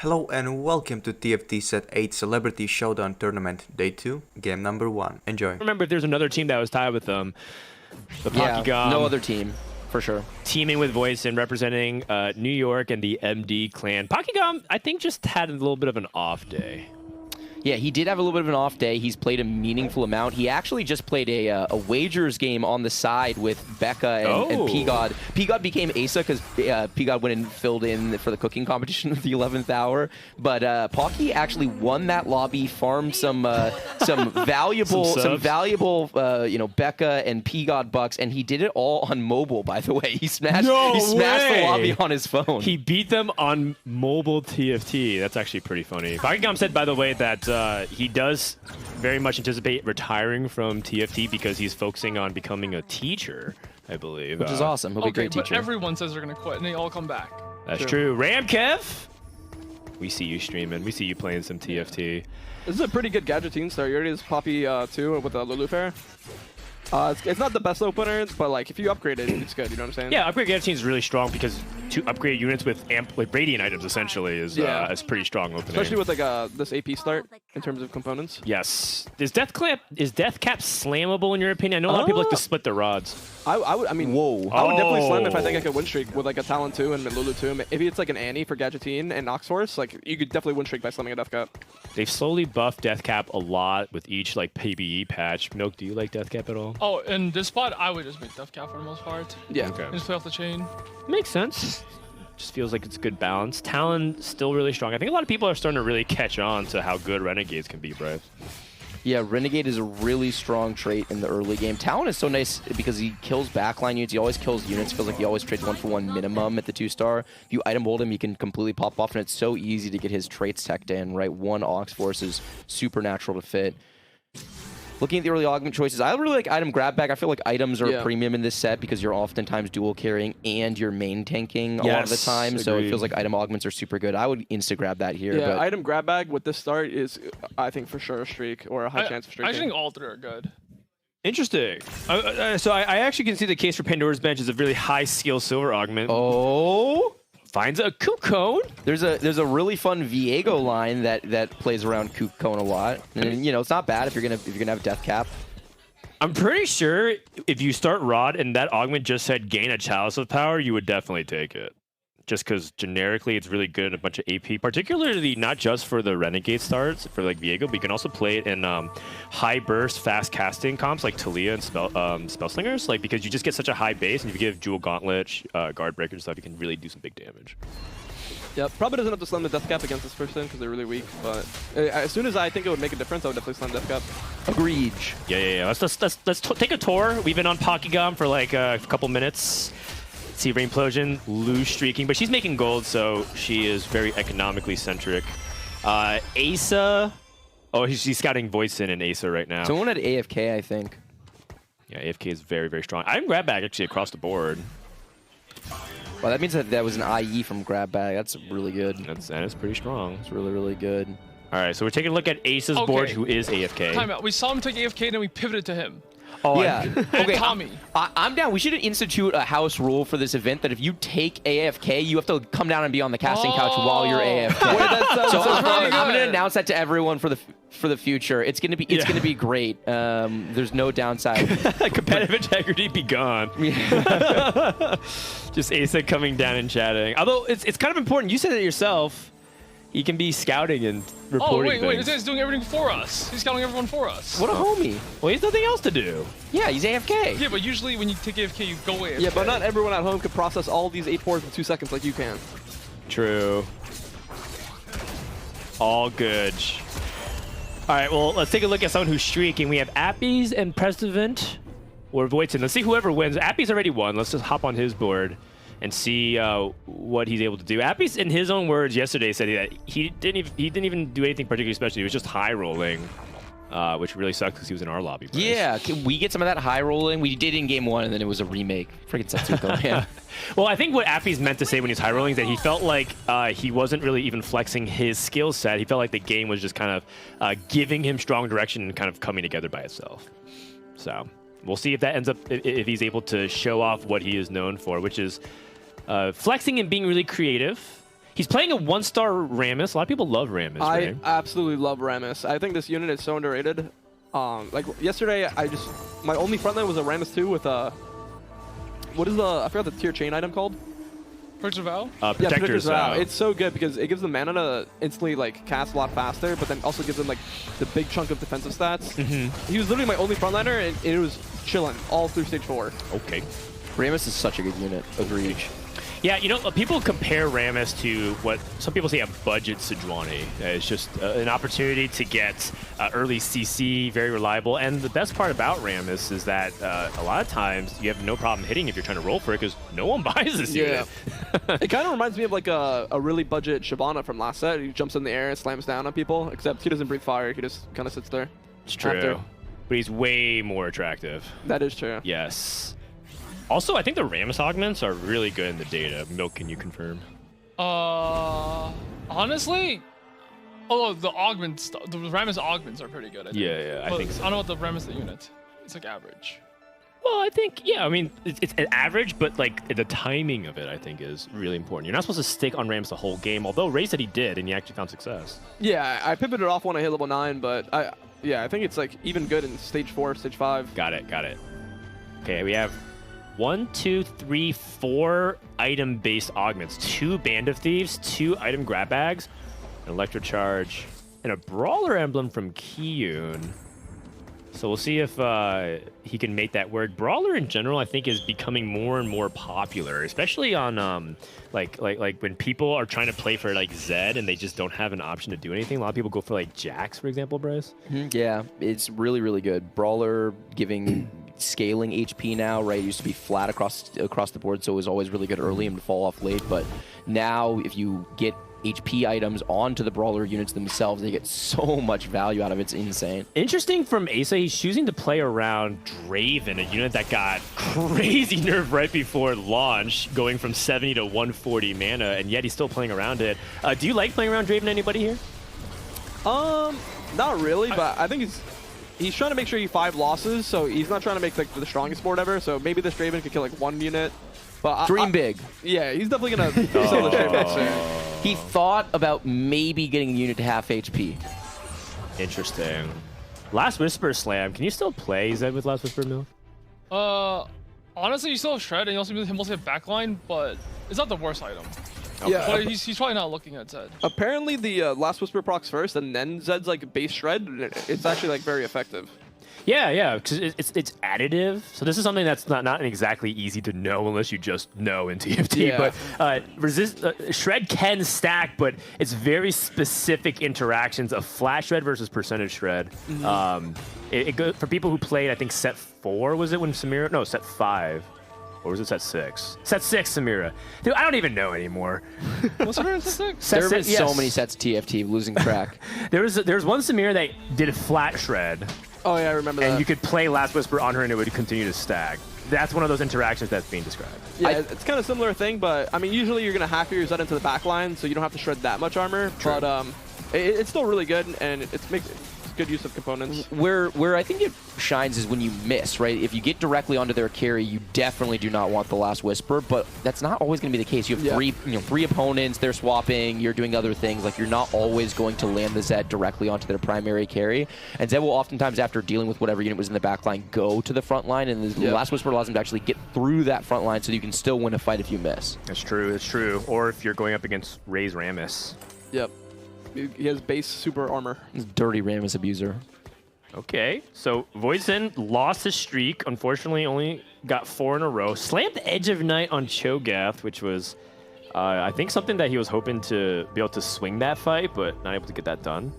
Hello and welcome to TFT Set 8 Celebrity Showdown Tournament Day 2, game number 1. Enjoy. Remember, there's another team that was tied with them. The Yeah, Pokegum. no other team, for sure. Teaming with Voice and representing New York and the MD clan. Pokegum, I think, just had a little bit of an off day. Yeah, he did have a little bit of an off day. He's played a meaningful amount. He actually just played a wagers game on the side with Becca and P-God. P-God became Asa because P-God went and filled in for the cooking competition at the 11th hour. But Pocky actually won that lobby, farmed some valuable, Becca and P-God bucks, and he did it all on mobile. By the way, he smashed the lobby on his phone. He beat them on mobile TFT. That's actually pretty funny. Pokegum said, by the way, that he does very much anticipate retiring from TFT because he's focusing on becoming a teacher, I believe. Which is awesome. He'll be a great teacher. But everyone says they're going to quit, and they all come back. That's true. Ramkev, we see you streaming. We see you playing some TFT. This is a pretty good gadget team start. You already has Poppy 2 with the Lulu Fair. It's not the best opener, but like if you upgrade it, it's good. You know what I'm saying? Yeah, upgrade gadget team is really strong because to upgrade units with radiant items essentially is pretty strong opening. Especially with like this AP start in terms of components. Yes. Is Death Cap slammable in your opinion? I know a lot of people like to split their rods. I mean, whoa. I would definitely slam if I think I could win streak with like a Talon 2 and Lulu 2. If it's like an Annie for Gadgeteen and Noxforce, like you could definitely win streak by slamming a Death Cap. They've slowly buffed Death Cap a lot with each like PvE patch. Milk, do you like Death Cap at all? Oh, in this spot, I would just make Death Cap for the most part. Yeah. Okay. And just play off the chain. Makes sense. Just feels like it's good balance. Talon still really strong. I think a lot of people are starting to really catch on to how good Renegades can be, Brave. Yeah, Renegade is a really strong trait in the early game. Talon is so nice because he kills backline units. He always kills units. Feels like he always trades 1-for-1 minimum at the 2-star. If you item hold him, he can completely pop off, and it's so easy to get his traits teched in, right? One Aux Force is super natural to fit. Looking at the early augment choices, I really like item grab bag. I feel like items are a premium in this set because you're oftentimes dual carrying and you're main tanking a lot of the time. So it feels like item augments are super good. I would insta grab that here. Yeah, but item grab bag with this start is, I think, for sure a streak or a high chance of streaking. I think all three are good. Interesting. So I actually can see the case for Pandora's Bench is a really high skill silver augment. Oh. Finds a Coop Cone. There's a really fun Viego line that plays around Coop Cone a lot, and you know it's not bad if you're gonna have Death Cap. I'm pretty sure if you start Rod and that augment just said gain a Chalice of Power, you would definitely take it. Just because generically it's really good in a bunch of AP, particularly not just for the Renegade starts, for like Viego, but you can also play it in high burst, fast casting comps like Talia and Spellslingers, like because you just get such a high base, and if you give Jewel Gauntlet, Guard Breaker and stuff, you can really do some big damage. Yeah, probably doesn't have to slam the Death Cap against this person because they're really weak, but as soon as I think it would make a difference, I would definitely slam Death Cap. Agreed. Yeah. Let's take a tour. We've been on Pokegum for like a couple minutes. See Rainplosion lose streaking, but she's making gold, so she is very economically centric. Asa, she's scouting Voice in Asa right now. Someone at AFK, I think. Yeah, AFK is very, very strong. I'm grab bag actually across the board. Well, that means that was an IE from grab bag. That's really good. That is pretty strong. It's really, really good. All right, so we're taking a look at Asa's board, who is AFK. Time out. We saw him take AFK, then we pivoted to him. Oh, yeah. Okay, Tommy. I'm down. We should institute a house rule for this event that if you take AFK, you have to come down and be on the casting couch while you're AFK. I'm going to announce that to everyone for the future. It's going to be great. There's no downside. Competitive integrity be gone. Just Asa coming down and chatting. Although it's kind of important. You said it yourself. He can be scouting and reporting wait, this guy's doing everything for us. He's scouting everyone for us. What a homie. Well, he has nothing else to do. Yeah, he's AFK. Yeah, but usually when you take AFK, you go AFK. Yeah, but not everyone at home could process all these 8-4s in 2 seconds like you can. True. All good. All right, well, let's take a look at someone who's streaking. We have Appies and President or Voitin. Let's see whoever wins. Appies already won. Let's just hop on his board and see what he's able to do. Appies, in his own words, yesterday said that he didn't even do anything particularly special. He was just high rolling, which really sucked because he was in our lobby. Yeah, can we get some of that high rolling? We did in game 1, and then it was a remake. Freaking Setsuko, man. Well, I think what Appies meant to say when he's high rolling is that he felt like he wasn't really even flexing his skill set. He felt like the game was just kind of giving him strong direction and kind of coming together by itself. So we'll see if that ends up, if he's able to show off what he is known for, which is flexing and being really creative He's playing a 1-star Rammus. A lot of people love Rammus, I right? absolutely love Rammus. I think this unit is so underrated. Like yesterday, my only frontline was a Rammus 2 with what is I forgot the tier chain item called? Protector's Vow? Protector's Vow. It's so good because it gives them mana to instantly like cast a lot faster, but then also gives them like the big chunk of defensive stats. He was literally my only frontliner, and it was chilling all through stage 4. Okay. Rammus is such a good unit. Agreed. Yeah, you know, people compare Rammus to what some people say a budget Sejuani. It's just an opportunity to get early CC, very reliable. And the best part about Rammus is that a lot of times you have no problem hitting if you're trying to roll for it because no one buys this unit. It kind of reminds me of like a really budget Shyvana from last set. He jumps in the air and slams down on people, except he doesn't breathe fire. He just kind of sits there. It's true. After. But he's way more attractive. That is true. Yes. Also, I think the Rammus augments are really good in the data. Milk, can you confirm? Honestly, the augments, the Rammus augments are pretty good. I think. Yeah, I But think so. I don't know about the Rammus the unit. It's like average. Well, I think, yeah, I mean, it's an average, but like the timing of it, I think, is really important. You're not supposed to stick on Rammus the whole game, although Ray said he did, and he actually found success. Yeah, I pivoted off when I hit level 9, but I think it's like even good in stage 4, stage 5. Got it. Okay, we have 1, 2, 3, 4 item-based augments. 2 Band of Thieves, 2 item grab bags, an Electrocharge, and a Brawler emblem from Kiyun. So we'll see if he can make that work. Brawler in general, I think, is becoming more and more popular, especially on like when people are trying to play for like Zed and they just don't have an option to do anything. A lot of people go for like Jax, for example, Bryce. Yeah, it's really, really good. Brawler giving scaling HP now, right? It used to be flat across the board, so it was always really good early and would fall off late. But now, if you get HP items onto the Brawler units themselves, they get so much value out of it. It's insane. Interesting from Asa, he's choosing to play around Draven, a unit that got crazy nerfed right before launch, going from 70 to 140 mana, and yet he's still playing around it. Do you like playing around Draven, anybody here? Not really, but I think he's trying to make sure he 5 losses, so he's not trying to make like the strongest board ever. So maybe this Draven could kill like 1 unit. But Dream big. Yeah, he's definitely gonna sell the Draven soon. He thought about maybe getting a unit to half HP. Interesting. Last Whisper Slam. Can you still play Zed with Last Whisper Milk? Honestly, you still have Shred and you also mostly have backline, but it's not the worst item. Yeah, But he's probably not looking at Zed. apparently the Last Whisper procs first, and then Zed's like base Shred. It's actually like very effective. Yeah, because it's additive. So this is something that's not exactly easy to know unless you just know in TFT. Yeah. But Shred can stack, but it's very specific interactions of flash Shred versus percentage Shred. It goes for people who played, I think, set 4 was it when Samira? No, set 5. Or was it set 6? Set 6, Samira. Dude, I don't even know anymore. What's the first 6? There have been so many sets of TFT, losing track. There was one Samira that did a flat Shred. Oh yeah, I remember that. And you could play Last Whisper on her and it would continue to stack. That's one of those interactions that's being described. Yeah, it's kind of similar thing, but I mean, usually you're gonna hack your Zed into the back line, so you don't have to shred that much armor. True. But it's still really good, and it's good use of components. Where I think it shines is when you miss, right? If you get directly onto their carry, you definitely do not want the Last Whisper, but that's not always going to be the case. You have three opponents, they're swapping, you're doing other things. Like, you're not always going to land the Zed directly onto their primary carry. And Zed will oftentimes, after dealing with whatever unit was in the back line, go to the front line, and the Last Whisper allows them to actually get through that front line so you can still win a fight if you miss. That's true. Or if you're going up against Ray's Rammus. Yep. He has base super armor. He's a dirty Rammus abuser. Okay, so Voisin lost his streak. Unfortunately, only got 4 in a row. Slammed Edge of Night on Cho'Gath, which was, I think, something that he was hoping to be able to swing that fight, but not able to get that done.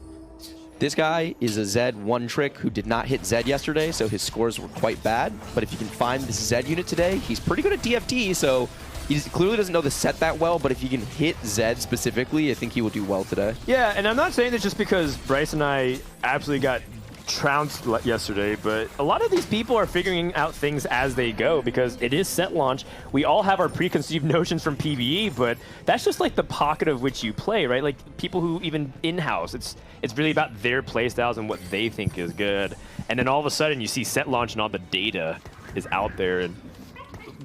This guy is a Zed one-trick who did not hit Zed yesterday, so his scores were quite bad. But if you can find this Zed unit today, he's pretty good at DFT, so he clearly doesn't know the set that well, but if he can hit Zed specifically, I think he will do well today. Yeah, and I'm not saying this just because Bryce and I absolutely got trounced yesterday, but a lot of these people are figuring out things as they go because it is set launch. We all have our preconceived notions from PvE, but that's just like the pocket of which you play, right? Like people who even in-house, it's really about their play styles and what they think is good. And then all of a sudden you see set launch and all the data is out there, and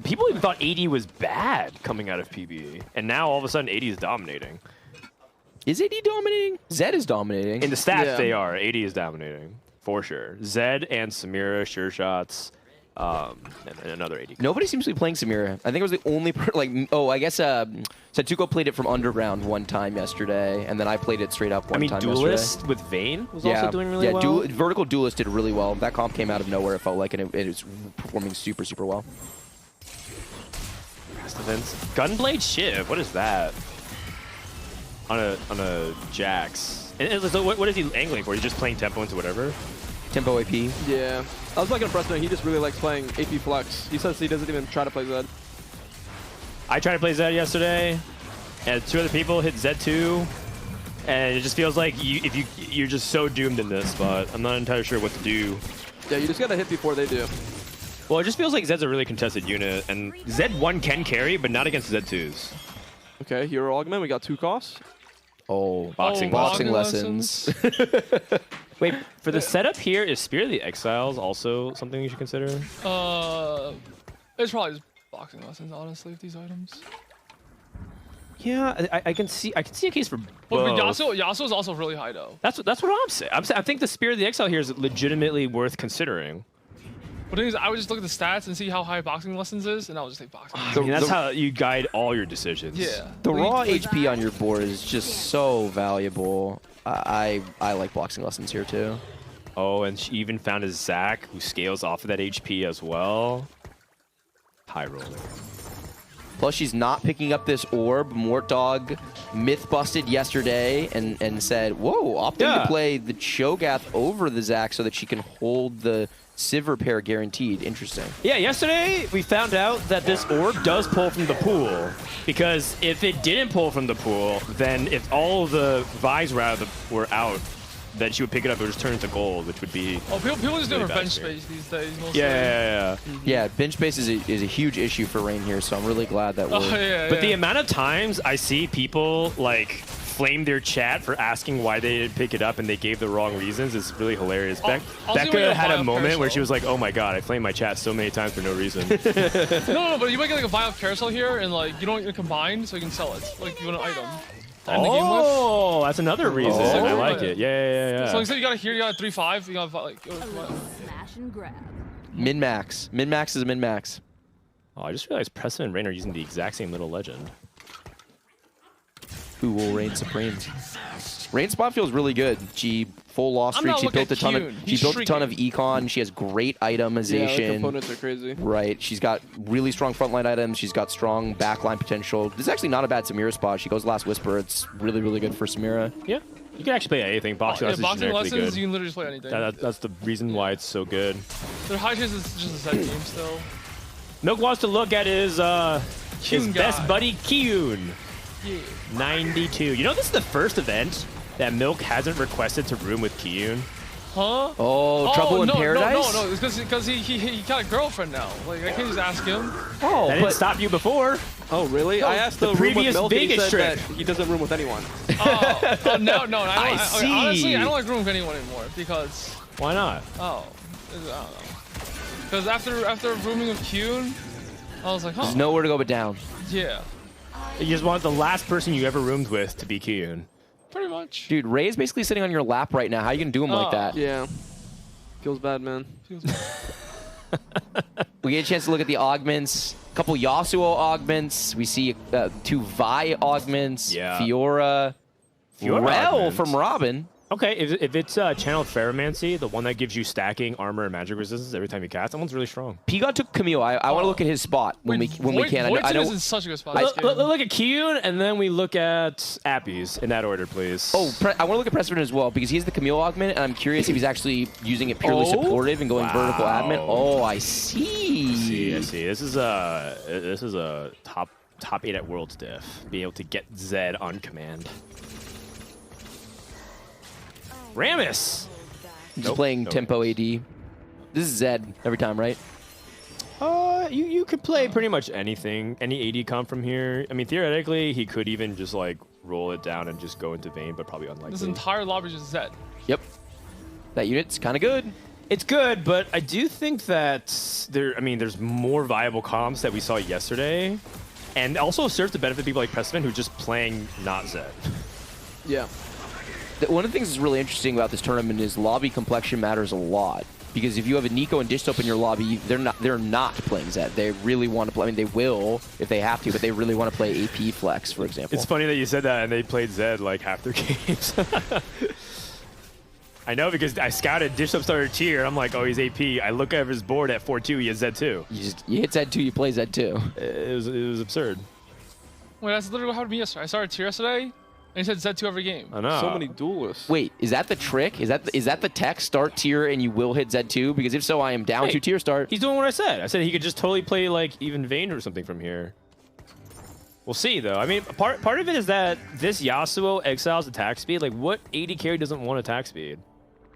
people even thought AD was bad coming out of PBE, and now all of a sudden AD is dominating. Is AD dominating? Zed is dominating. In the stats, Yeah. they are. AD is dominating for sure. Zed and Samira, sure shots, and another AD. Nobody seems to be playing Samira. I think it was the only I guess Satuko played it from underground one time yesterday, and then I played it straight up one time Duelist with Vayne was also doing really well. Vertical Duelist did really well. That comp came out of nowhere, it felt like, and it was performing super, super well. Gunblade Shiv, what is that? On a Jax. And so what is he angling for? He's just playing tempo into whatever? Tempo AP. Yeah. I was playing Preston. He just really likes playing AP Flex. He says he doesn't even try to play Zed. I tried to play Zed yesterday, and 2 other people hit Zed too, and it just feels like you're just so doomed in this spot. I'm not entirely sure what to do. Yeah, you just gotta hit before they do. Well, it just feels like Zed's a really contested unit, and Zed1 can carry, but not against Zed2s. Okay, hero augment. We got 2 costs. Oh, Boxing lessons. Wait, for the setup here, is Spear of the Exiles also something you should consider? It's probably just boxing lessons, honestly, with these items. Yeah, I can see a case for both. But Yasuo is also really high though. That's what I'm saying. I think the Spear of the Exile here is legitimately worth considering. But the thing is, I would just look at the stats and see how high boxing lessons is, and I would just take boxing. I mean, that's how you guide all your decisions. Yeah. The raw HP on your board is just so valuable. I like boxing lessons here too. Oh, and she even found a Zac who scales off of that HP as well. High roller. Plus, she's not picking up this orb. Mortdog myth busted yesterday and said, whoa, opting to play the Cho'Gath over the Zac so that she can hold the Civ repair guaranteed. Interesting. Yeah, yesterday we found out that this orb does pull from the pool. Because if it didn't pull from the pool, then if all of the Vi's were out, then she would pick it up and just turn into gold, which would be... Oh, people just do really it for bad bench experience. space these days. Mostly. Yeah. Yeah, bench space is a huge issue for Rain here, so I'm really glad that we're... Oh, yeah, But the amount of times I see people, like, flame their chat for asking why they didn't pick it up and they gave the wrong reasons is really hilarious. I'll see when Becca you had buy a a moment where she carousel. was like, oh my god, I flamed my chat so many times for no reason. No, but you might get like a vial carousel here, and like you don't get combined, so you can sell it. Like you want an item. To end the game with. Oh, that's another reason. Oh. I like it. Yeah. So like, say you got it here, you got a 3-5, you got like. Smash and grab. Min-max. Min-max is min-max. Oh, I just realized Preston and Rain are using the exact same little legend. Who will reign supreme? Rain spot feels really good. She full loss I'm streak. not She looking built a at ton of Kyun. she He's built a ton of shrieking. econ. She has great Yeah, the itemization. components are crazy. Right. She's got really strong frontline items. She's got strong backline potential. This is actually not a bad Samira spot. She goes Last Whisper. It's really, really good for Samira. Yeah. You can actually play anything. Boxing lessons is boxing generically lessons, good. you can literally just play anything. That's the reason why it's so good. Their high chance is just a set game still. Milk wants to look at his Kyun best guy. buddy Kyun. Yeah. 92. You know this is the first event that Milk hasn't requested to room with Kyun. Huh? Oh, Trouble in no, Paradise? No, it's because he got a girlfriend now. Like I can't just ask him. Oh, That didn't but stop you before. Oh, really? I asked the the room with previous Milk, and he Vegas said trip. that he doesn't room with anyone. No, I don't, see. Honestly, I don't like room with anyone anymore because Why not? I don't know. Because after rooming with Kyun, I was like, huh? there's nowhere to go but down. Yeah, You just want the last person you ever roomed with to be Kyun. pretty much. Dude, Ray is basically sitting on your lap right now. How you gonna do him like that? Yeah. Feels bad, man. Feels bad. We get a chance to look at the augments. A couple Yasuo augments. We see 2 Vi augments. Yeah. Fiora. Fiora Rel augment. from Robin. Okay, if it's channeled Ferromancy, the one that gives you stacking armor and magic resistance every time you cast, that one's really strong. Pigot took Camille. I want to look at his spot when we can. I Voisin know. is in such a good spot. this game. Look at Kyun, and then we look at Appies in that order, please. Oh, I want to look at Precedent as well because he's the Camille augment, and I'm curious if he's actually using it purely supportive and going vertical admin. Oh, I see. I see. This is a top 8 at Worlds diff. Being able to get Zed on command. Rammus. He's playing Nope. tempo AD. This is Zed every time, right? You could play pretty much anything, any AD comp from here. I mean, theoretically, he could even just like roll it down and just go into Vayne, but probably unlikely. This entire lobby is just Zed. Yep. That unit's kind of good. It's good, but I do think that there's more viable comps that we saw yesterday, and also serves to benefit people like Precedent who are just playing not Zed. Yeah. One of the things that's really interesting about this tournament is lobby complexion matters a lot. Because if you have a Nico and Dishtop in your lobby, they're not playing Zed. They really want to play. I mean, they will if they have to, but they really want to play AP Flex, for example. It's funny that you said that, and they played Zed like half their games. I know, because I scouted Dishtop starter tier. I'm like, oh, he's AP. I look at his board at 4-2. He has Zed2. You hit Zed2, you play Zed2. It was absurd. Wait, that's literally what happened to me yesterday. I started tier yesterday, and he said Z2 every game. I know. So many duelists. Wait, is that the trick? Is that the tech? Start tier and you will hit Z2? Because if so, I am down to tier start. He's doing what I said. I said he could just totally play like even Vayne or something from here. We'll see, though. I mean, part of it is that this Yasuo exiles attack speed. Like, what AD carry doesn't want attack speed?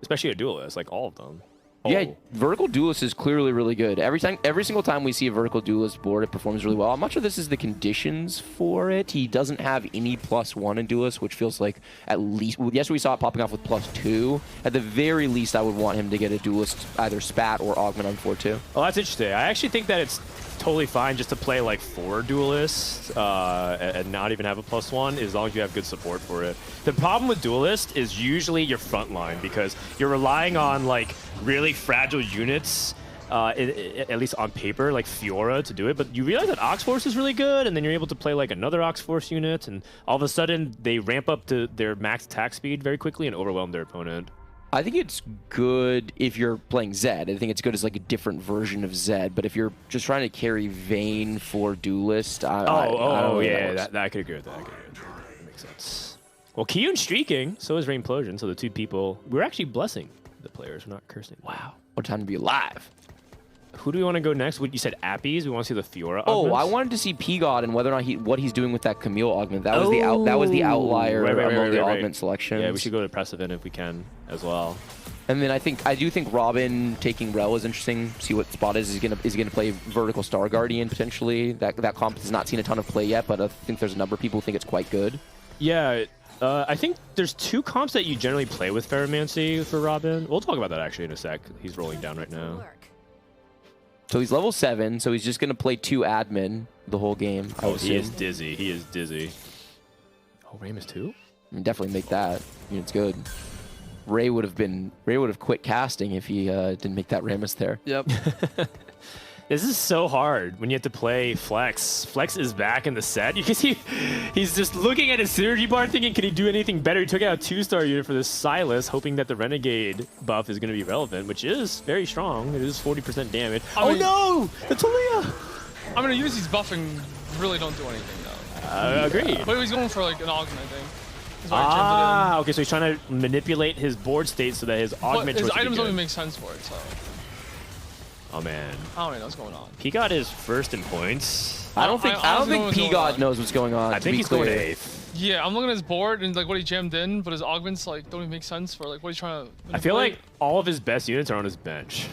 Especially a duelist, like all of them. Yeah, vertical duelist is clearly really good. Every single time we see a vertical duelist board, it performs really well. I'm not sure this is the conditions for it. He doesn't have any +1 in duelist, which feels like at least. Yes, we saw it popping off with +2. At the very least, I would want him to get a duelist, either spat or augment on 4-2. Oh, that's interesting. I actually think that it's totally fine just to play like 4 duelists and not even have a +1 as long as you have good support for it. The problem with duelist is usually your front line because you're relying on like really fragile units, at least on paper, like Fiora to do it, but you realize that Ox Force is really good, and then you're able to play like another Ox Force unit, and all of a sudden they ramp up to their max attack speed very quickly and overwhelm their opponent. I think it's good if you're playing Zed. I think it's good as like a different version of Zed, but if you're just trying to carry Vayne for duelist, I could agree with that. That makes sense. Well, Kyun streaking, so is Rainplosion, so the two people, we're actually blessing the players, we're not cursing. Wow, what time to be alive. Who do we want to go next? You said Appies. We want to see the Fiora. Oh, augments? I wanted to see P-God and whether or not what he's doing with that Camille augment. That was the outlier among the augment selections. Yeah, we should go to Precedent if we can as well. And then I do think Robin taking Rel is interesting. See what spot is he gonna play vertical Star Guardian potentially. That comp has not seen a ton of play yet, but I think there's a number of people who think it's quite good. Yeah. I think there's 2 comps that you generally play with Ferromancy for Robin. We'll talk about that actually in a sec. He's rolling down right now. So he's level 7, so he's just going to play 2 admin the whole game. Oh, he is dizzy. He is dizzy. Oh, Rammus 2? I mean, definitely make that. I mean, it's good. Ray would have quit casting if he didn't make that Rammus there. Yep. This is so hard when you have to play Flex. Flex is back in the set. You can see he's just looking at his synergy bar thinking, can he do anything better? He took out a 2-star unit for this Silas, hoping that the Renegade buff is going to be relevant, which is very strong. It is 40% damage. I mean, no! The Talia! I mean, Ulysses buffing really don't do anything, though. Agreed. But he's going for like an augment, I think. Okay, so he's trying to manipulate his board state so that his augment his choice items would don't be even good. make sense for it, so. Oh, man. I don't know what's going on. P-God is first in points. I don't think P-God knows what's going on. I think he's going 8th. Yeah, I'm looking at his board and like what he jammed in, but his augments like don't even make sense for like what he's trying to manipulate. I feel like all of his best units are on his bench.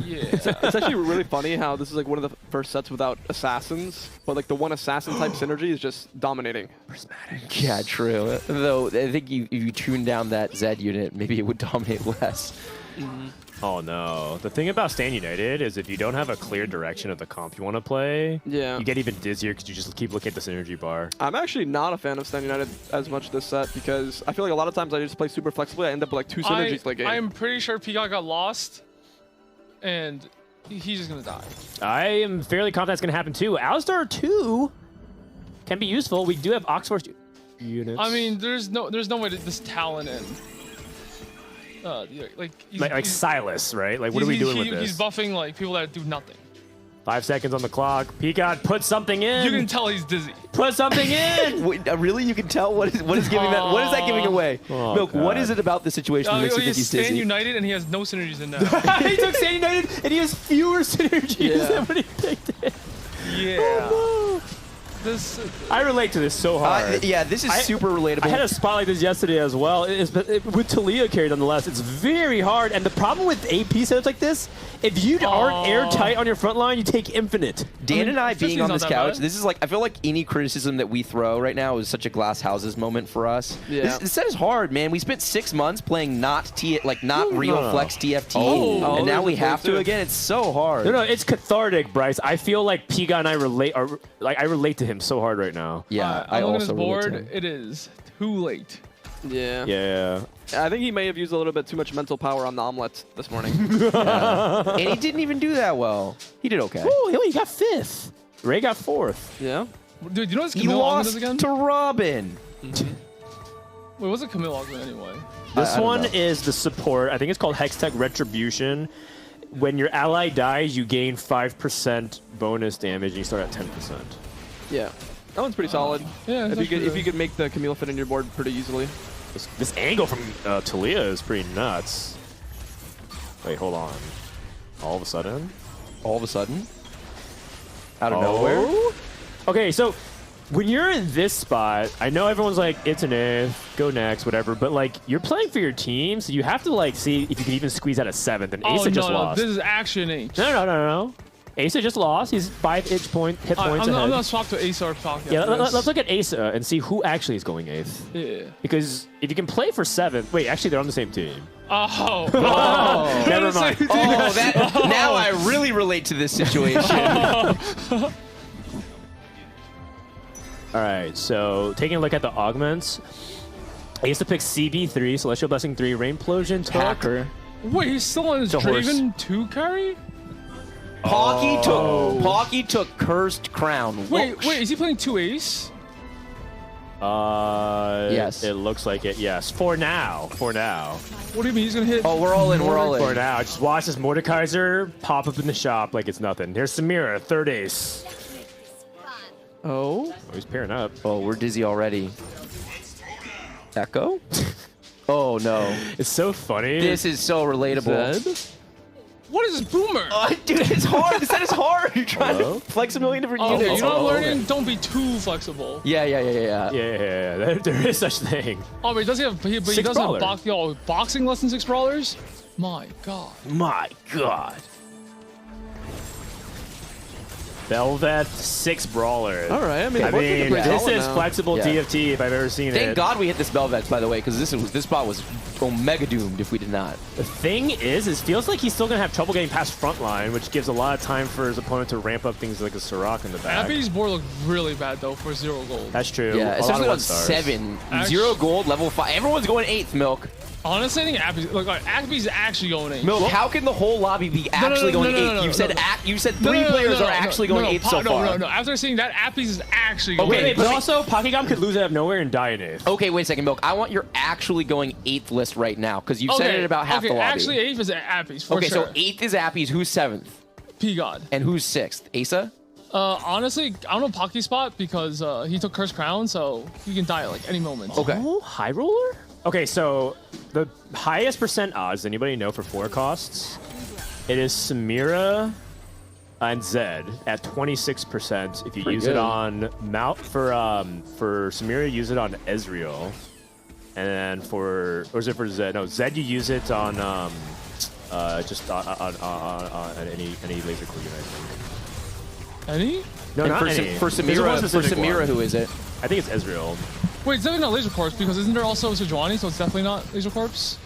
Yeah. It's actually really funny how this is like one of the first sets without assassins, but like the one assassin type synergy is just dominating. Prismatic. Yeah, true. Though I think if you tune down that Zed unit, maybe it would dominate less. Mm-hmm. Oh no. The thing about Stand United is if you don't have a clear direction of the comp you want to play, Yeah. you get even dizzier because you just keep looking at the synergy bar. I'm actually not a fan of Stand United as much this set because I feel like a lot of times I just play super flexibly. I end up with like 2 synergies like game. I'm pretty sure Peacock got lost, and he's just gonna die. I am fairly confident that's going to happen too. Alistar 2 can be useful. We do have Oxforce units. I mean, there's no way to this talent in. Like Silas, right? Like, what are we doing with this? He's buffing like people that do nothing. 5 seconds on the clock. Peacock, put something in. You can tell he's dizzy. Put something in. Wait, really? You can tell what is giving that? What is that giving away? Oh, Milk, what God. is it about the situation that makes you think he's Stand dizzy? United and he has no synergies in that. He took Stand United and he has fewer synergies Yeah. than when he picked it. Yeah. Oh, no. This. I relate to this so hard. Yeah, this is super relatable. I had a spot like this yesterday as well. With Talia carried nonetheless, it's very hard. And the problem with AP setups like this, if you aren't airtight on your front line, you take infinite. Dan and I being on 50's this not that couch, bad. this is like, I feel like any criticism that we throw right now is such a glass houses moment for us. Yeah. This set is hard, man. We spent 6 months playing not real flex TFT, Oh, and now there's we a have play to too. again. It's so hard. No, it's cathartic, Bryce. I feel like Piga and I relate, I relate to him so hard right now. Yeah, I I'm looking at also his relate to board. him. It is too late. Yeah. Yeah. I think he may have used a little bit too much mental power on the omelet this morning. And he didn't even do that well. He did okay. Oh, he got 5th. Ray got 4th. Yeah. Dude, you know what this He Camille Augment is lost again? to Robin. Wait, what's a Camille Augment anyway? This I don't one know. is the support. I think it's called Hextech Retribution. When your ally dies, you gain 5% bonus damage, and you start at 10%. Yeah. That one's pretty solid. Yeah, If you could make the Camille fit in your board pretty easily. This angle from Talia is pretty nuts. Wait, hold on. All of a sudden? All of a sudden, out of nowhere. Okay, so when you're in this spot, I know everyone's like, it's an if, go next, whatever, but like, you're playing for your team, so you have to like see if you can even squeeze out a 7th, and Asa just lost. This is action H. No. Asa just lost. He's 5 hit points I'm ahead. not swapped to Ace or Falcon. Yeah, let's look at Asa and see who actually is going 8th. Yeah. Because if you can play for 7th, wait, actually they're on the same team. Oh. Never mind. Oh, that now I really relate to this situation. All right, so taking a look at the augments, Asa picks CB3, Celestial Blessing 3, Rainplosion, Hacker. Wait, he's still on his It's a horse. Draven 2 carry? Pocky took Cursed Crown. Wait, is he playing 2 Ace? Yes. It looks like it, yes. For now. What do you mean he's gonna hit? Oh, we're all in. We're all For in. now. Just watch this Mordekaiser pop up in the shop like it's nothing. Here's Samira, 3rd ace. Oh. Oh, he's pairing up. Oh, we're dizzy already. Echo? Oh no. It's so funny. This is so relatable. Zed? What is this boomer? Oh, dude, it's hard. This set is hard. You're trying to flex a million different Okay, units. you know what I'm okay. learning? Don't be too flexible. Yeah. Yeah, there is such thing. Oh, but does he have? But he 6 doesn't brawler. have boxing less than 6 brawlers. My God. My God. Velvet, 6 brawlers. All right. I mean, I both looking mean, pretty this solid is now. flexible Yeah. TFT if I've ever seen it. Thank God we hit this Belvex, by the way, because this spot was omega doomed if we did not. The thing is, it feels like he's still going to have trouble getting past front line, which gives a lot of time for his opponent to ramp up things like a Sirach in the back. Appy's board looked really bad though for 0 gold. That's true. Yeah, A lot especially of on 1-stars. 7. Actu- 0 gold, level 5. Everyone's going 8th, Milk. Honestly, I think Appy's actually going 8. Milk, how can the whole lobby be actually going 8th? You said 3 players are actually going 8th so far. No. After seeing that, Appy's is actually going Okay, 8. but also, Pokegam could lose out of nowhere and die in 8th. Okay, wait a second, Milk. I want your actually going 8th list right now, because you've said it about half the lobby. Actually, 8th is Appy's for Okay, sure. so 8th is Appy's. Who's 7th? P-God. And who's 6th? Asa? Honestly, I don't know Pocky's spot because he took Cursed Crown, so he can die at like any moment. Okay. Oh, High Roller? Okay, so the highest percent odds, anybody know for 4 costs? It is Samira and Zed at 26%. If you use it good. on Mount for Samira, use it on Ezreal. And then or is it for Zed? No, Zed you use it on just on any laser core unit, I think. Any? No, And not for, any. for There's one Samira, specific one. who is it? I think it's Ezreal. Wait, it's definitely not Laser Corpse because isn't there also Sejuani, so it's definitely not Laser Corpse?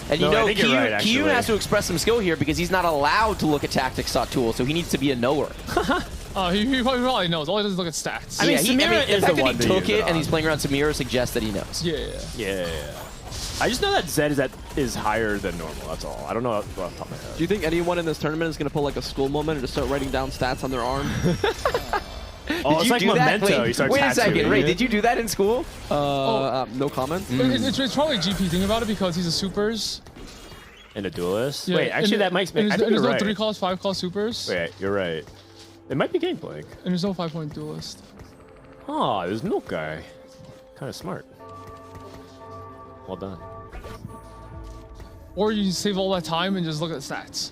And No, you I know, think you're right, actually. Kiyun has to express some skill here because he's not allowed to look at tactics tool, so he needs to be a knower. He probably knows. All he does is look at stats. I mean, Samira the is fact the that one he to took use it it and on. he's playing around Samira suggests that he knows. Yeah. Yeah. I just know that Zed is higher than normal. That's all. I don't know off the top of my head. Do you think anyone in this tournament is going to pull like a school moment and just start writing down stats on their arm? Oh, it's like Memento. Wait, you start wait a second. tattooing Ray, it. did you do that in school? No comment. It's probably GP thinking about it because he's a supers. In a duelist? Yeah, Wait, actually, that makes me. I think there's you're no right. 3 calls, 5 calls supers. Wait, you're right. It might be gameplay. And there's no 5-point duelist. Oh, there's Milk Guy. Kind of smart. Well done. Or you save all that time and just look at the stats.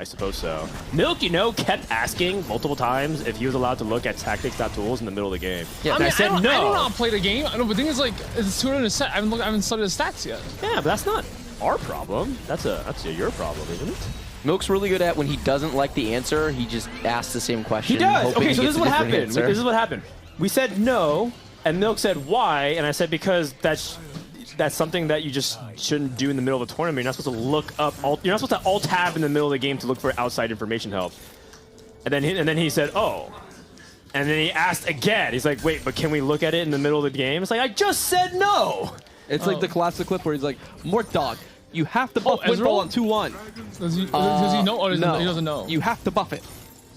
I suppose so. Milk, you know, kept asking multiple times if he was allowed to look at tactics.tools in the middle of the game. Yeah, And I said I don't no. know how to play the game. I know, but the thing is, like, it's 200 a set. I haven't studied the stats yet. Yeah, but that's not our problem. That's your problem, isn't it? Milk's really good at when he doesn't like the answer, he just asks the same question. He does. hoping Okay, he so this gets is a what different happened. answer. This is what happened. We said no, and Milk said why, and I said because that's something that you just shouldn't do in the middle of a tournament. You're not supposed to look up. You're not supposed to alt tab in the middle of the game to look for outside information help. And then he said, oh. And then he asked again. He's like, wait, but can we look at it in the middle of the game? It's like, I just said no. It's like the classic clip where he's like, Mort Dog, you have to buff Ezreal? Windfall on 2-1. Does he know or No. he doesn't know? You have to buff it.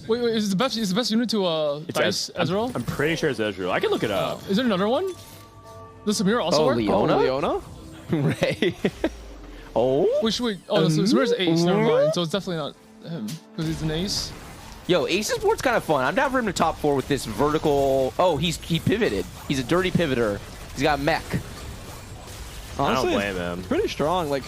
Wait, is the best unit to dice Ezreal? I'm pretty sure it's Ezreal. I can look it up. Is there another one? Does Samira also work? Leona? Leona? Ray. Oh? Which wait, no, Samira's ace. Never mind. So it's definitely not him because he's an ace. Yo, Ace's board's kind of fun. I'm down for him to top 4 with this vertical. Oh, he pivoted. He's a dirty pivoter. He's got mech. Honestly, I don't blame him. pretty strong. Like,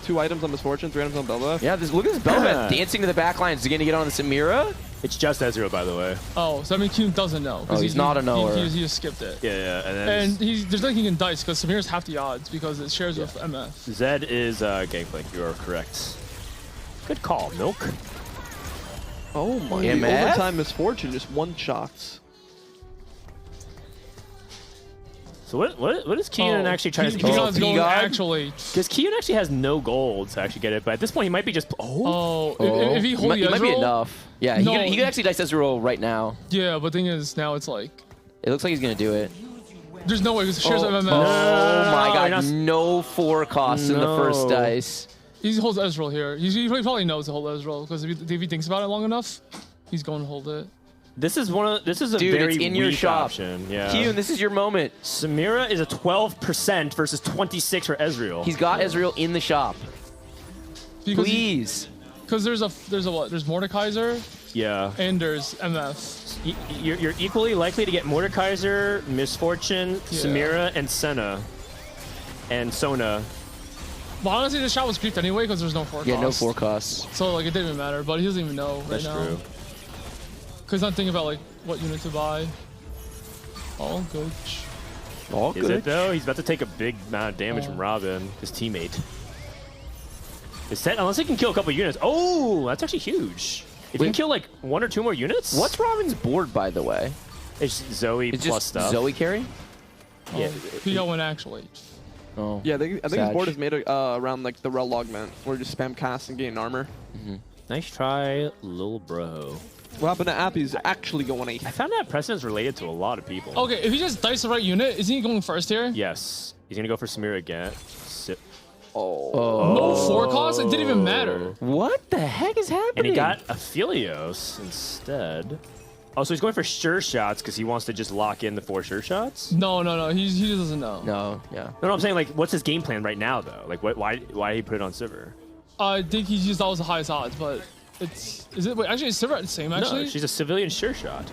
2 items on Misfortune, 3 items on Belva. Yeah, look at this Belveth dancing to the back line. Is he going to get on the Samira? It's just Ezreal, by the way. Oh, so I mean, Q doesn't know. 'cause Oh, he's not a knower. He just skipped it. Yeah, and then And there's nothing he can dice because Samira's half the odds because it shares with MF. Zed is Gangplank. You are correct. Good call, Milk. Oh my. MF? Overtime Misfortune, just 1 shots. So what is Keenan actually trying to He's get? going P-God? actually. Because Keenan actually has no gold to actually get it, but at this point he might be just. Oh, if he holds He might be Ezreal, enough. Yeah, No. he could actually dice Ezreal right now. yeah, but thing is now it's like It looks like he's going to do it. there's no way because it shares with MF. Oh my you're god, not- no 4 costs in the first No. dice. He holds Ezreal here. He probably knows to hold Ezreal because if he thinks about it long enough, he's going to hold it. This is a Dude, very it's in your weak shop. option. Yeah. Q, this is your moment. Samira is a 12% versus 26 for Ezreal. He's got Ezreal in the shop. Because Please. Because there's a what? There's Mordekaiser yeah. and there's MF. You're equally likely to get Mordekaiser, Misfortune, Samira, and Senna, and Sona. But honestly, the shot was creeped anyway because there's no forecast. Yeah, no 4 costs. So like it didn't even matter. But he doesn't even know right That's now. true. Because he's not thinking about like what unit to buy. All good. All Is good. it though? He's about to take a big amount of damage from Robin, his teammate. Unless he can kill a couple units. Oh, that's actually huge. If you can kill like 1 or 2 more units. What's Robin's board, by the way? It's Zoe It's plus just stuff. Zoe carry? Yeah. PO win actually. Oh. Yeah, I think his Sag. board is made around like the Rel Augment, where you just spam cast and gain armor. Nice try, little bro. What happened to Appy's actually going 8th. I found that precedent's related to a lot of people. Okay, if he just dice the right unit, isn't he going first here? Yes. He's gonna go for Samira again. No forecast? It didn't even matter. What the heck is happening? And he got Aphelios instead. Oh, so he's going for sure shots because he wants to just lock in the 4 sure shots? No. He just doesn't know. No, yeah. No, I'm saying, like, what's his game plan right now, though? Like, why did he put it on Sivir? I think he just thought it was the highest odds, but wait, actually is Silver the same actually? No, she's a civilian sure shot.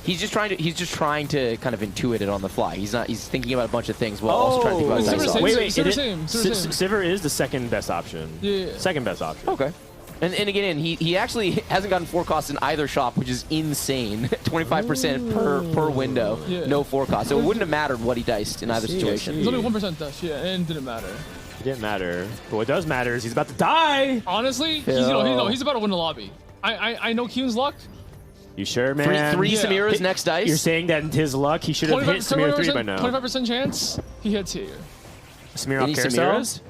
He's just trying to kind of intuit it on the fly. He's thinking about a bunch of things while also trying to think about It's dice Sivir odds. same, Wait, Sivir it is- same, Sivir same. Sivir is the second best option. Yeah. Second best option. Okay. And again, he actually hasn't gotten 4 costs in either shop, which is insane. 25% per window, Yeah. no 4 costs. So it wouldn't have mattered what he diced in either see, I situation. It's only 1% death, yeah, and it didn't matter. It didn't matter. But what does matter is he's about to die. Honestly, Phil. he's about to win the lobby. I know Keen's luck. You sure, man? Three Yeah. Samira's next dice. You're saying that in his luck, he should have hit Samira 3 by now. 25% chance, he hits here. Samira Any off carousel? Samira's?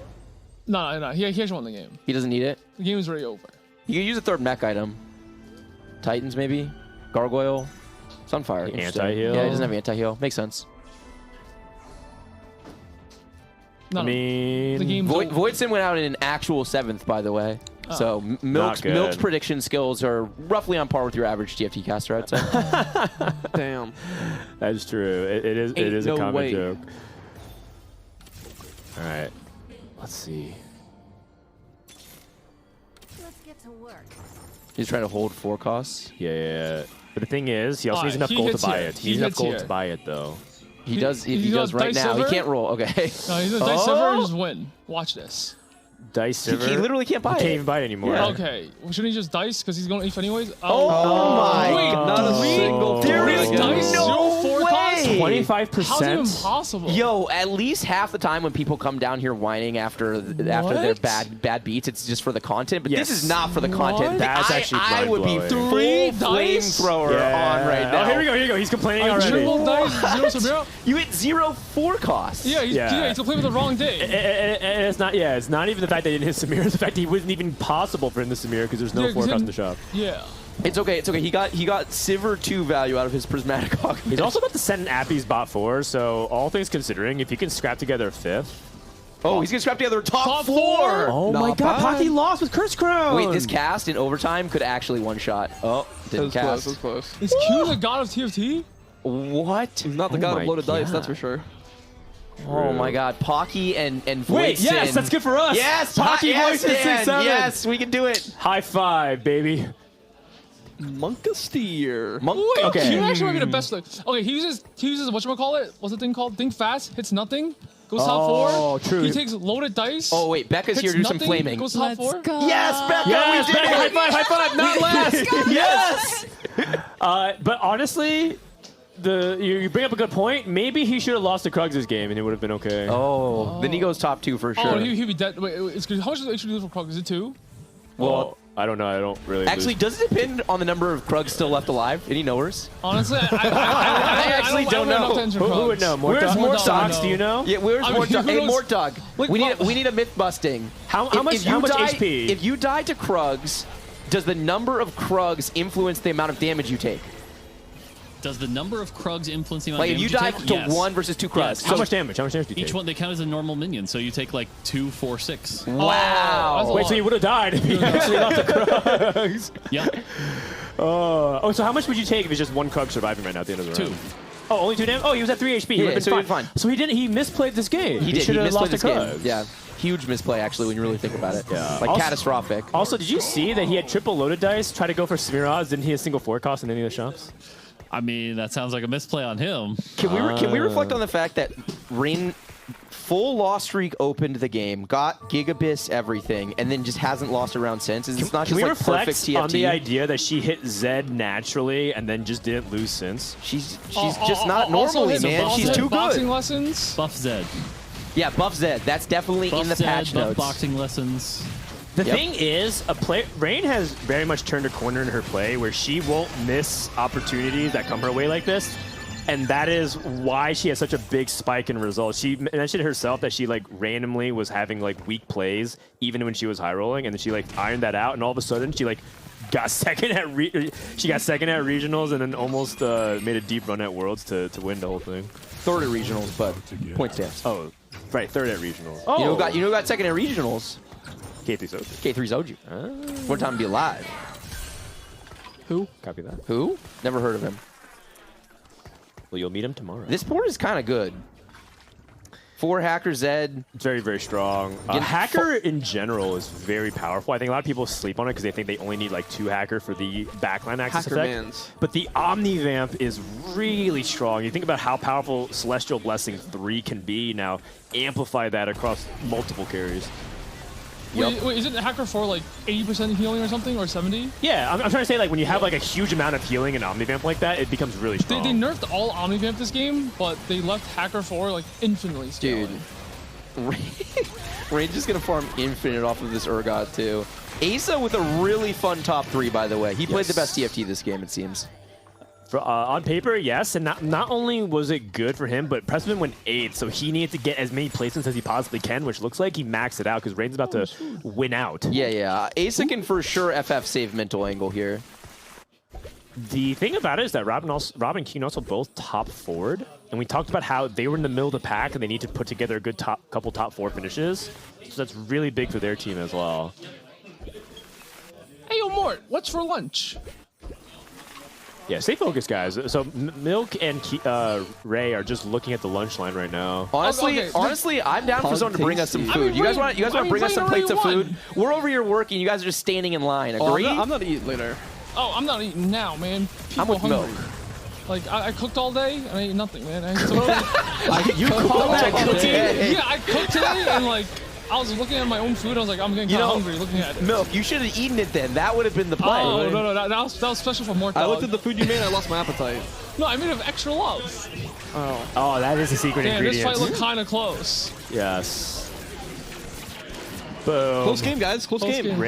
No, he hasn't won the game. He doesn't need it. The game is already over. You can use a 3rd mech item. Titans, maybe? Gargoyle? Sunfire. Interesting. Anti-heal? Yeah, he doesn't have anti-heal. Makes sense. No, I mean, the game's over. Voidson went out in an actual 7th, by the way. So Milk's good. prediction skills are roughly on par with your average TFT caster, I'd say. Damn. that's true. It is no a common way. joke. All right. Let's see. Let's get to work. He's trying to hold 4 costs. Yeah. But the thing is, he also needs enough he gold to hits buy here. it. He He needs enough hits gold here. to buy it, though. He does. If he he does does right dice now, he silver? can't roll. Okay. No, he's gonna dice silver and just win. Watch this. Dice Silver. He literally can't buy He can't it. even buy it anymore. Okay, well, shouldn't he just dice because he's going to ETH anyways? Oh my Wait, Not a single There four is again. dice, no 0-4 way. cost? 25%. How's it even possible? Yo, at least half the time when people come down here whining after their What? bad beats, it's just for the content. But Yes. this is not for the content. What? That's actually I would be mind-blowing. full Three dice? flamethrower on right now. Oh, here we go. He's complaining I already. triple dice, 0 Samira. You hit 0-4 costs. Yeah, he's gonna play with the wrong day. And it's not. Yeah, it's not even the fact that he didn't hit Samir. It's the fact that he wasn't even possible for him to Samir because there's no Yeah, 'cause forecast in him- the shop. Yeah. It's okay. It's okay. He got Sivir 2 value out of his prismatic augment. He's also about to send Appy's bot 4, so all things considering, if he can scrap together a 5th. Oh, he's gonna scrap together top Top 4. four. Oh Not my God, bad. Pocky lost with Curse Crown. Wait, this cast in overtime could actually one shot. Oh, It didn't was close. cast. It was close. Is Q the god of TFT? What? He's not the Oh god my of loaded dice, that's God. for sure. Oh my God, Pocky and Wait, Voisin. yes, that's good for us. Yes, Pocky yes, Voisin Dan, 6-7. yes, we can do it. High five, baby. Monkasteer. Wait, Okay. Q actually might be the best. Okay, he uses whatchamacallit? What's the thing called? Think fast, hits nothing, goes top 4. Oh, true. He takes loaded dice. Oh wait, Becca's here hits to do some nothing, flaming. Goes top 4. Yes, Becca, Yes, we did Becca, it. high five, not last. Yes. But honestly, you bring up a good point. Maybe he should have lost to Krugs this game and it would have been okay. Oh, then he goes top 2 for sure. Oh, he'd be dead. Wait, it's good. How much does it actually do for Krug? Is it 2? Well, I don't know. I don't really. Actually, lose. does it depend on the number of Krugs still left alive? Any knowers? Honestly, I actually don't enough know. to answer Who Krugs. would know? Where's Mort Dog? Socks? Do you know? Yeah, where's I mean, Mort Dog? who Hey, knows? Mort Dog. Like, we need a myth busting. How If much you die- HP? If you die to Krugs, does the number of Krugs influence the amount of damage you take? Does the number of Krugs influence the amount Like of if you damage die take? to Yes. 1 versus 2 Krugs. Yes. How much damage? How much damage do you Each take? one, they count as a normal minion, so you take like 2, 4, 6. Wow. that's a Wait, lot. so you would have died if you actually lost to Krugs. Yeah, Oh, so how much would you take if it's just one Krug surviving right now at the end of the 2. round? Oh, only 2 damage? Oh, he was at 3 HP. He Yeah, would have so been he was fine. So he didn't. He misplayed this game. He did. He should have misplayed lost this to game. Krugs. Yeah. Huge misplay, actually, when you really think about it. Yeah. Like Also- catastrophic. Also, did you see that he had triple loaded dice? Try to go for Smirnoz. Didn't he have single 4 cost in any of the shops? I mean, that sounds like a misplay on him. Can we reflect on the fact that Rain full loss streak opened the game, got Gigabyss everything, and then just hasn't lost a round since? It's not Can just we like reflect perfect TFT. on the idea that she hit Zed naturally and then just didn't lose since? She's just not Also normally, his man. She's too boxing good. lessons. Buff Zed. Yeah, buff Zed. That's definitely Buff in the Zed, patch buff notes. boxing lessons. The Yep. thing is, Rain has very much turned a corner in her play where she won't miss opportunities that come her way like this. And that is why she has such a big spike in results. She mentioned herself that she like randomly was having like weak plays even when she was high rolling, and then she like ironed that out, and all of a sudden she like got second at regionals, and then almost made a deep run at Worlds to win the whole thing. Third at regionals, but point stamps. Oh, right, third at regionals. Oh, You know who got second at regionals? K3 Soju. K3 Zoju. One time to be alive. Who? Copy that. Who? Never heard of him. Well, you'll meet him tomorrow. This board is kind of good. 4 Hacker Zed. It's very, very strong. Hacker in general is very powerful. I think a lot of people sleep on it because they think they only need like 2 Hacker for the backline access Hacker effect. mans. But the Omni Vamp is really strong. You think about how powerful Celestial Blessing 3 can be. Now amplify that across multiple carries. Wait, isn't Hacker 4 like 80% healing or something, or 70? Yeah, I'm trying to say like when you have like a huge amount of healing in Omni Vamp like that, it becomes really strong. They nerfed all Omnivamp this game, but they left Hacker 4 like infinitely scaling. Dude. Rain's just going to farm infinite off of this Urgot, too. Asa with a really fun top 3, by the way. He played the best TFT this game, it seems. On paper, yes, and not only was it good for him, but Pressman went 8th, so he needed to get as many placements as he possibly can, which looks like he maxed it out because Rain's about to win out. Yeah. Asa can for sure FF save mental angle here. The thing about it is that Rob and Keen also both top forward, and we talked about how they were in the middle of the pack and they need to put together a good couple top 4 finishes, so that's really big for their team as well. Hey, yo, Mort, what's for lunch? Yeah, stay focused, guys. So Milk and Ray are just looking at the lunch line right now. Honestly, I'm down for someone to bring us some tasty. food. I mean, You guys want to bring us some plates of already food? We're over here working. You guys are just standing in line. Oh, Agree? I'm not eating later. Oh, I'm not eating now, man. People I'm with hungry. Milk. Like, I cooked all day and I ate nothing, man. You call that cooking? Yeah, I cooked today and like, I was looking at my own food. I was like, I'm getting You kind of know, hungry looking at it. Milk, you should have eaten it then. That would have been the play. Oh, no, that was special for more I dog. looked at the food you made, I lost my appetite. No, I made it with extra love. Oh. Oh, that is a secret Damn, this ingredient. fight looked kind of close. Yes. Boom. Close game, guys. Close game.